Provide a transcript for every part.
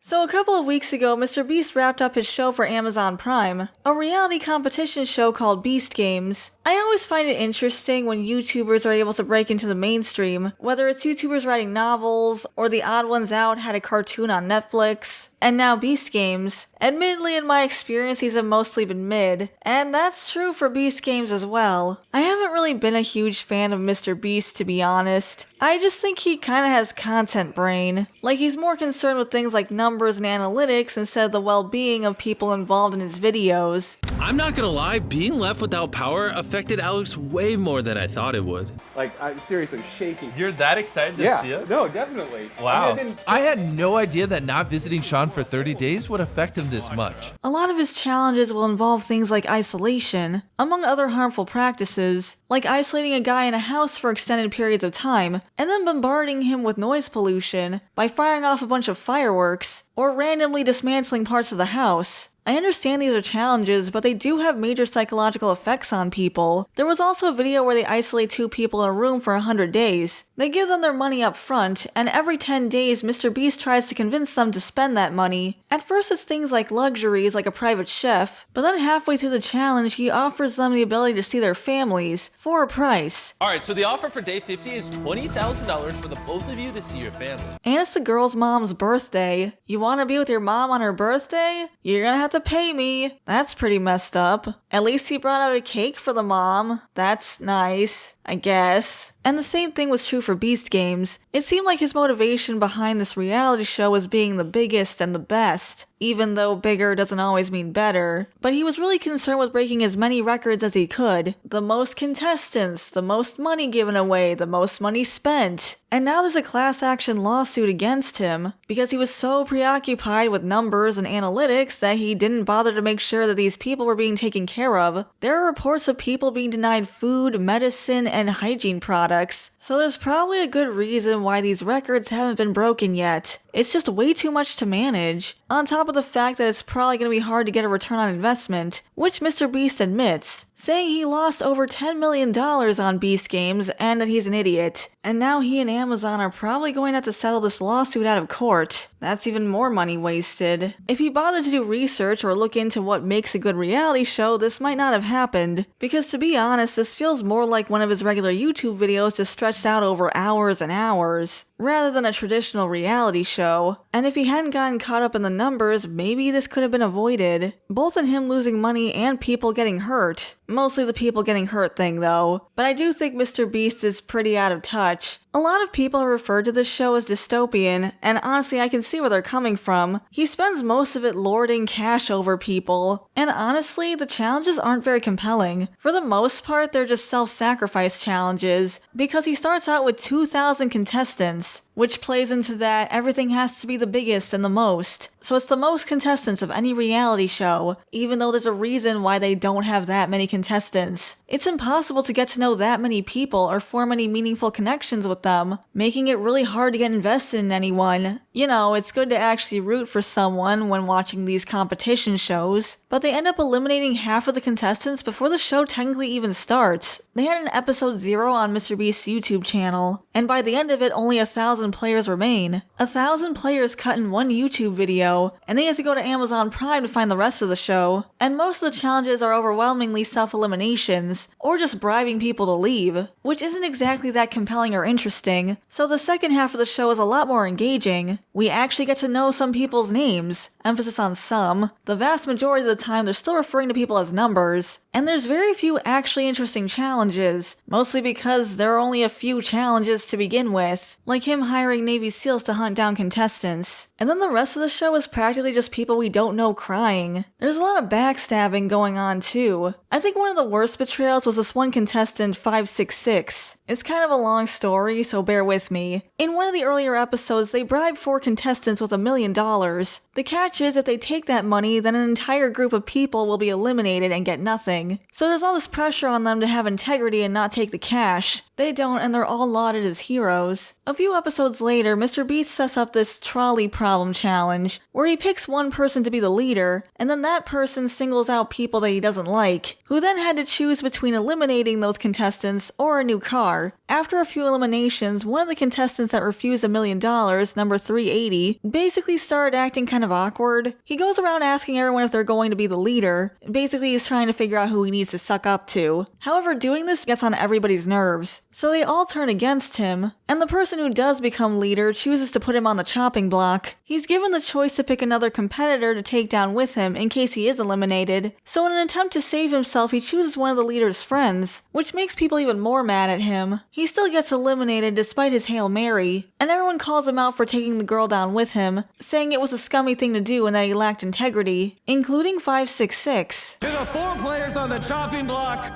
So a couple of weeks ago, MrBeast wrapped up his show for Amazon Prime, a reality competition show called Beast Games. I always find it interesting when YouTubers are able to break into the mainstream, whether it's YouTubers writing novels, or The Odd Ones Out had a cartoon on Netflix, and now Beast Games. Admittedly, in my experience, these have mostly been mid, and that's true for Beast Games as well. I haven't really been a huge fan of MrBeast, to be honest. I just think he kinda has content brain. Like, he's more concerned with things like numbers and analytics instead of the well-being of people involved in his videos. I'm not gonna lie, being left without power affected Alex way more than I thought it would. Like, I'm seriously shaking. You're that excited to see us? No, definitely. Wow. I had no idea that not visiting Sean for 30 days would affect him this much. A lot of his challenges will involve things like isolation, among other harmful practices, like isolating a guy in a house for extended periods of time, and then bombarding him with noise pollution by firing off a bunch of fireworks, or randomly dismantling parts of the house. I understand these are challenges, but they do have major psychological effects on people. There was also a video where they isolate 2 people in a room for 100 days. They give them their money up front, and every 10 days MrBeast tries to convince them to spend that money. At first it's things like luxuries like a private chef, but then halfway through the challenge he offers them the ability to see their families, for a price. Alright, so the offer for day 50 is $20,000 for the both of you to see your family. And it's the girl's mom's birthday. You want to be with your mom on her birthday? You're gonna have to pay me. That's pretty messed up. At least he brought out a cake for the mom. That's nice, I guess. And the same thing was true for Beast Games. It seemed like his motivation behind this reality show was being the biggest and the best, even though bigger doesn't always mean better. But he was really concerned with breaking as many records as he could. The most contestants, the most money given away, the most money spent. And now there's a class action lawsuit against him because he was so preoccupied with numbers and analytics that he didn't bother to make sure that these people were being taken care of. There are reports of people being denied food, medicine, and hygiene products. So there's probably a good reason why these records haven't been broken yet. It's just way too much to manage. On top of the fact that it's probably going to be hard to get a return on investment, which MrBeast admits, saying he lost over $10 million on Beast Games and that he's an idiot. And now he and Amazon are probably going to have to settle this lawsuit out of court. That's even more money wasted. If he bothered to do research or look into what makes a good reality show, this might not have happened. Because to be honest, this feels more like one of his regular YouTube videos just stretched out over hours and hours, rather than a traditional reality show. And if he hadn't gotten caught up in the numbers, maybe this could have been avoided. Both in him losing money and people getting hurt. Mostly the people getting hurt thing though. But I do think MrBeast is pretty out of touch. A lot of people have referred to this show as dystopian, and honestly I can see where they're coming from. He spends most of it lording cash over people, and honestly the challenges aren't very compelling. For the most part they're just self-sacrifice challenges, because he starts out with 2,000 contestants, which plays into that everything has to be the biggest and the most. So it's the most contestants of any reality show, even though there's a reason why they don't have that many contestants. It's impossible to get to know that many people or form any meaningful connections with them, making it really hard to get invested in anyone. You know, it's good to actually root for someone when watching these competition shows, but they end up eliminating half of the contestants before the show technically even starts. They had an episode 0 on MrBeast's YouTube channel, and by the end of it only 1,000 players remain. 1,000 players cut in one YouTube video, and they have to go to Amazon Prime to find the rest of the show. And most of the challenges are overwhelmingly self-eliminations, or just bribing people to leave, which isn't exactly that compelling or interesting, so the second half of the show is a lot more engaging. We actually get to know some people's names, emphasis on some. The vast majority of the time they're still referring to people as numbers. And there's very few actually interesting challenges, mostly because there are only a few challenges to begin with, like him hiring Navy SEALs to hunt down contestants. And then the rest of the show is practically just people we don't know crying. There's a lot of backstabbing going on too. I think one of the worst betrayals was this one contestant 566. It's kind of a long story, so bear with me. In one of the earlier episodes, they bribed 4 contestants with $1 million. The catch is if they take that money, then an entire group of people will be eliminated and get nothing. So there's all this pressure on them to have integrity and not take the cash. They don't, and they're all lauded as heroes. A few episodes later, MrBeast sets up this trolley problem challenge, where he picks one person to be the leader, and then that person singles out people that he doesn't like, who then had to choose between eliminating those contestants or a new car. After a few eliminations, one of the contestants that refused $1 million, number 380, basically started acting kind of awkward. He goes around asking everyone if they're going to be the leader. Basically, he's trying to figure out who he needs to suck up to. However, doing this gets on everybody's nerves, so they all turn against him, and the person who does become leader chooses to put him on the chopping block. He's given the choice to pick another competitor to take down with him in case he is eliminated, so in an attempt to save himself, he chooses one of the leader's friends, which makes people even more mad at him. He still gets eliminated despite his Hail Mary, and everyone calls him out for taking the girl down with him, saying it was a scummy thing to do and that he lacked integrity, including 566. To the 4 players on the chopping block,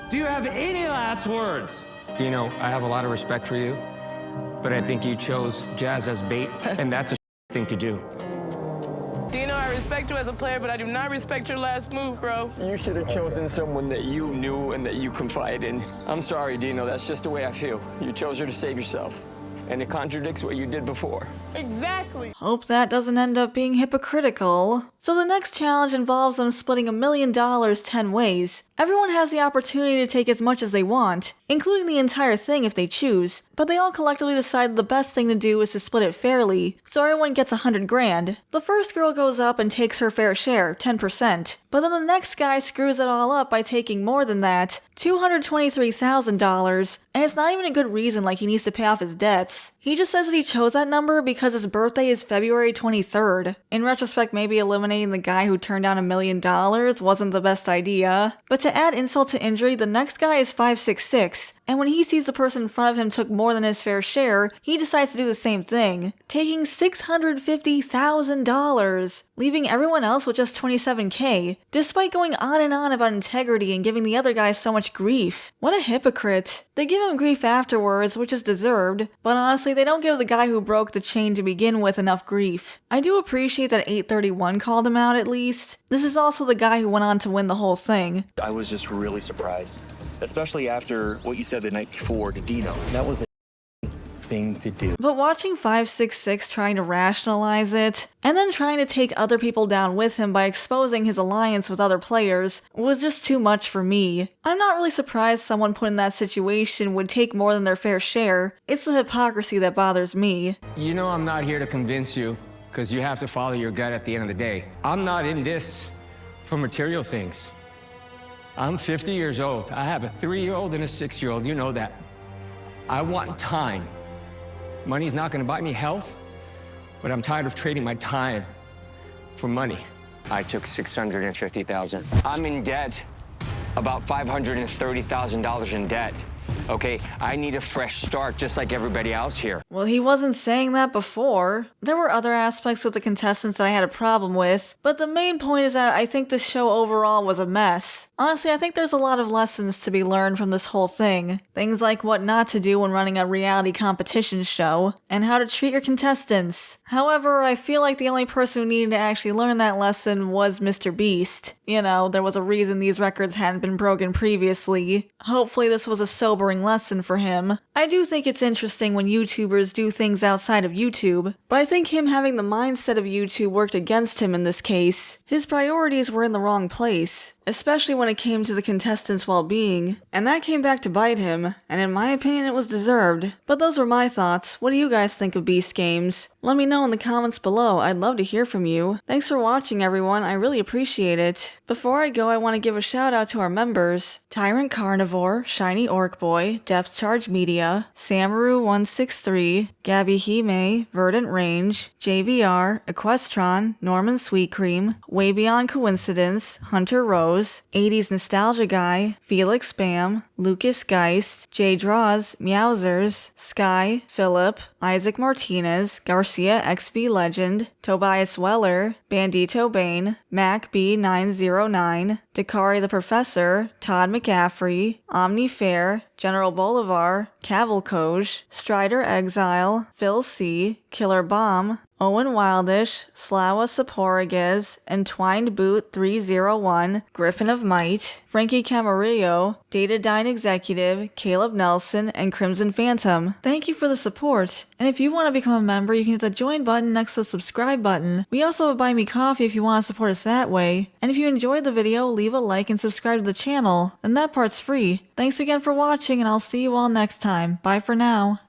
do you have any last words? Dino, I have a lot of respect for you, but I think you chose Jazz as bait, and that's a thing to do. Dino, I respect you as a player, but I do not respect your last move, bro. You should have chosen someone that you knew and that you confide in. I'm sorry, Dino, that's just the way I feel. You chose her to save yourself, and it contradicts what you did before. Exactly. Hope that doesn't end up being hypocritical. So the next challenge involves them splitting $1 million 10 ways. Everyone has the opportunity to take as much as they want, including the entire thing if they choose, but they all collectively decide the best thing to do is to split it fairly, so everyone gets 100 grand. The first girl goes up and takes her fair share, 10%, but then the next guy screws it all up by taking more than that, $223,000, and it's not even a good reason like he needs to pay off his debts. He just says that he chose that number because his birthday is February 23rd. In retrospect, maybe eliminating the guy who turned down $1 million wasn't the best idea. But to add insult to injury, the next guy is 566, and when he sees the person in front of him took more than his fair share, he decides to do the same thing, taking $650,000, leaving everyone else with just $27K, despite going on and on about integrity and giving the other guy so much grief. What a hypocrite. They give him grief afterwards, which is deserved, but honestly, they don't give the guy who broke the chain to begin with enough grief. I do appreciate that 831 called him out at least. This is also the guy who went on to win the whole thing. I was just really surprised, especially after what you said the night before to Dino. That was a thing to do. But watching 566 trying to rationalize it, and then trying to take other people down with him by exposing his alliance with other players, was just too much for me. I'm not really surprised someone put in that situation would take more than their fair share. It's the hypocrisy that bothers me. You know I'm not here to convince you, because you have to follow your gut at the end of the day. I'm not in this for material things. I'm 50 years old. I have a 3-year-old and a 6-year-old. You know that. I want time. Money's not going to buy me health, but I'm tired of trading my time for money. I took $650,000. I'm in debt, about $530,000 in debt. Okay, I need a fresh start just like everybody else here. Well, he wasn't saying that before. There were other aspects with the contestants that I had a problem with, but the main point is that I think this show overall was a mess. Honestly, I think there's a lot of lessons to be learned from this whole thing. Things like what not to do when running a reality competition show, and how to treat your contestants. However, I feel like the only person who needed to actually learn that lesson was MrBeast. You know, there was a reason these records hadn't been broken previously. Hopefully this was a sobering lesson for him. I do think it's interesting when YouTubers do things outside of YouTube, but I think him having the mindset of YouTube worked against him in this case. His priorities were in the wrong place, especially when it came to the contestants' well-being, and that came back to bite him, and in my opinion it was deserved. But those were my thoughts. What do you guys think of Beast Games? Let me know in the comments below. I'd love to hear from you. Thanks for watching, everyone. I really appreciate it. Before I go, I want to give a shout out to our members: Tyrant Carnivore, Shiny Orc Boy, Depth Charge Media, Samaru163, Gabby Hime, Verdant Range, JVR, Equestron, Norman Sweet Cream, Way Beyond Coincidence, Hunter Rose, 80s Nostalgia Guy, Felix Bam, Lucas Geist, J Draws, Meowsers, Sky, Philip, Isaac Martinez, Garcia XV Legend, Tobias Weller, Bandito Bane, Mac B909, Dakari the Professor, Todd McCaffrey, Omni Fair, General Bolivar, Cavalcoj, Strider Exile, Phil C, Killer Bomb, Owen Wildish, Slawa Saporagez, Entwined Boot 301, Griffin of Might, Frankie Camarillo, Datadyne Executive, Caleb Nelson, and Crimson Phantom. Thank you for the support. And if you want to become a member, you can hit the join button next to the subscribe button. We also have Buy Me Coffee if you want to support us that way. And if you enjoyed the video, leave a like and subscribe to the channel. And that part's free. Thanks again for watching, and I'll see you all next time. Bye for now.